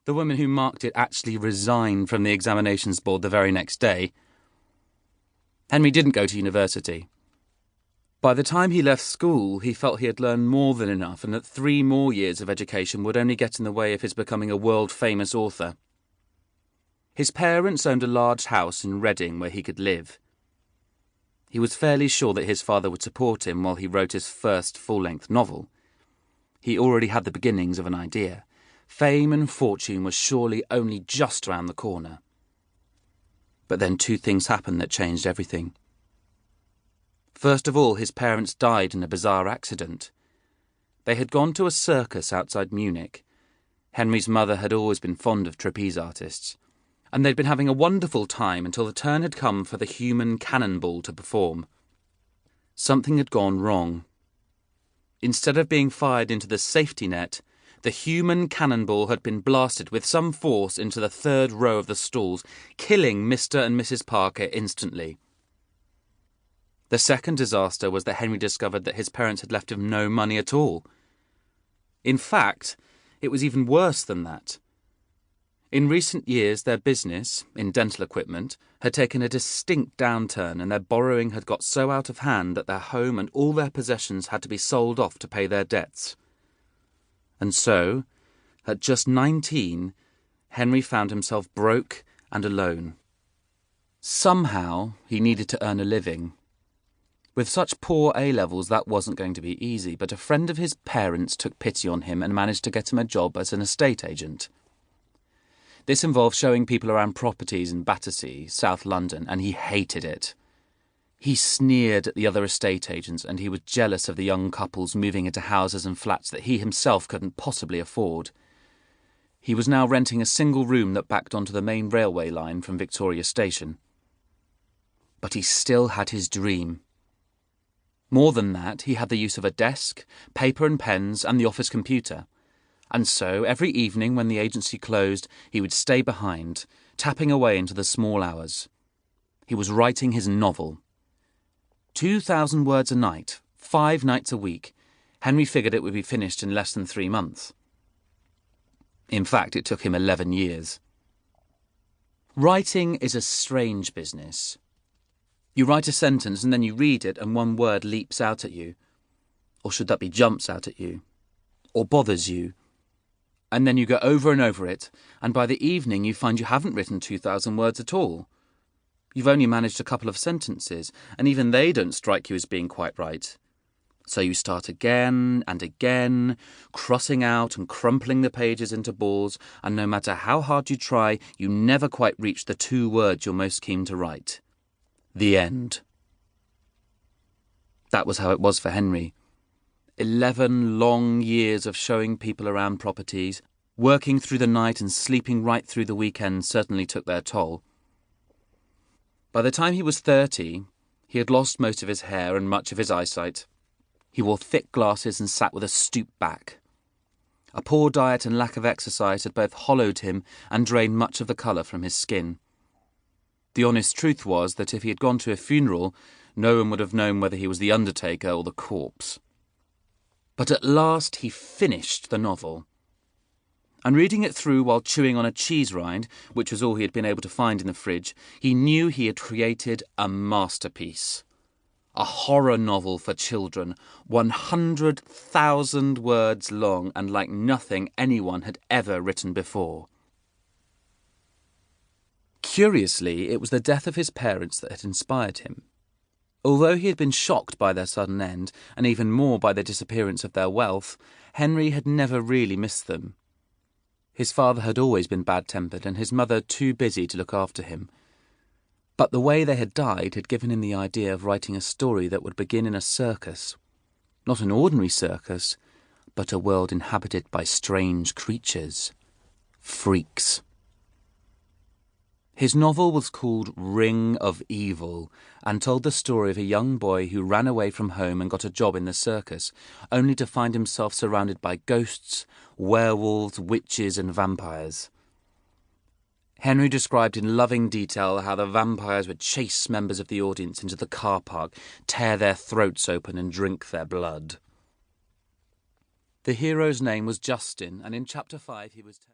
The woman who marked it actually resigned from the examinations board the very next day. Henry didn't go to university. By the time he left school, he felt he had learned more than enough and that 3 more years of education would only get in the way of his becoming a world-famous author. His parents owned a large house in Reading where he could live. He was fairly sure that his father would support him while he wrote his first full-length novel. He already had the beginnings of an idea. Fame and fortune was surely only just round the corner. But then 2 things happened that changed everything. First of all, his parents died in a bizarre accident. They had gone to a circus outside Munich. Henry's mother had always been fond of trapeze artists, and they'd been having a wonderful time until the turn had come for the human cannonball to perform. Something had gone wrong. Instead of being fired into the safety net, the human cannonball had been blasted with some force into the 3rd row of the stalls, killing Mr. and Mrs. Parker instantly. The second disaster was that Henry discovered that his parents had left him no money at all. In fact, it was even worse than that. In recent years, their business, in dental equipment, had taken a distinct downturn, and their borrowing had got so out of hand that their home and all their possessions had to be sold off to pay their debts. And so, at just 19, Henry found himself broke and alone. Somehow, he needed to earn a living. With such poor A-levels, that wasn't going to be easy, but a friend of his parents took pity on him and managed to get him a job as an estate agent. This involved showing people around properties in Battersea, South London, and he hated it. He sneered at the other estate agents, and he was jealous of the young couples moving into houses and flats that he himself couldn't possibly afford. He was now renting a single room that backed onto the main railway line from Victoria Station. But he still had his dream. More than that, he had the use of a desk, paper and pens, and the office computer. And so, every evening when the agency closed, he would stay behind, tapping away into the small hours. He was writing his novel. 2,000 words a night, 5 nights a week. Henry figured it would be finished in less than 3 months. In fact, it took him 11 years. Writing is a strange business. You write a sentence and then you read it and one word leaps out at you. Or should that be jumps out at you? Or bothers you? And then you go over and over it, and by the evening you find you haven't written 2,000 words at all. You've only managed a couple of sentences, and even they don't strike you as being quite right. So you start again and again, crossing out and crumpling the pages into balls, and no matter how hard you try, you never quite reach the 2 words you're most keen to write. The end. That was how it was for Henry. 11 long years of showing people around properties, working through the night and sleeping right through the weekend certainly took their toll. By the time he was 30, he had lost most of his hair and much of his eyesight. He wore thick glasses and sat with a stooped back. A poor diet and lack of exercise had both hollowed him and drained much of the colour from his skin. The honest truth was that if he had gone to a funeral, no one would have known whether he was the undertaker or the corpse. But at last he finished the novel. And reading it through while chewing on a cheese rind, which was all he had been able to find in the fridge, he knew he had created a masterpiece. A horror novel for children, 100,000 words long and like nothing anyone had ever written before. Curiously, it was the death of his parents that had inspired him. Although he had been shocked by their sudden end, and even more by the disappearance of their wealth, Henry had never really missed them. His father had always been bad-tempered, and his mother too busy to look after him. But the way they had died had given him the idea of writing a story that would begin in a circus. Not an ordinary circus, but a world inhabited by strange creatures. Freaks. His novel was called Ring of Evil, and told the story of a young boy who ran away from home and got a job in the circus, only to find himself surrounded by ghosts, werewolves, witches and vampires. Henry described in loving detail how the vampires would chase members of the audience into the car park, tear their throats open and drink their blood. The hero's name was Justin, and in Chapter 5 he was...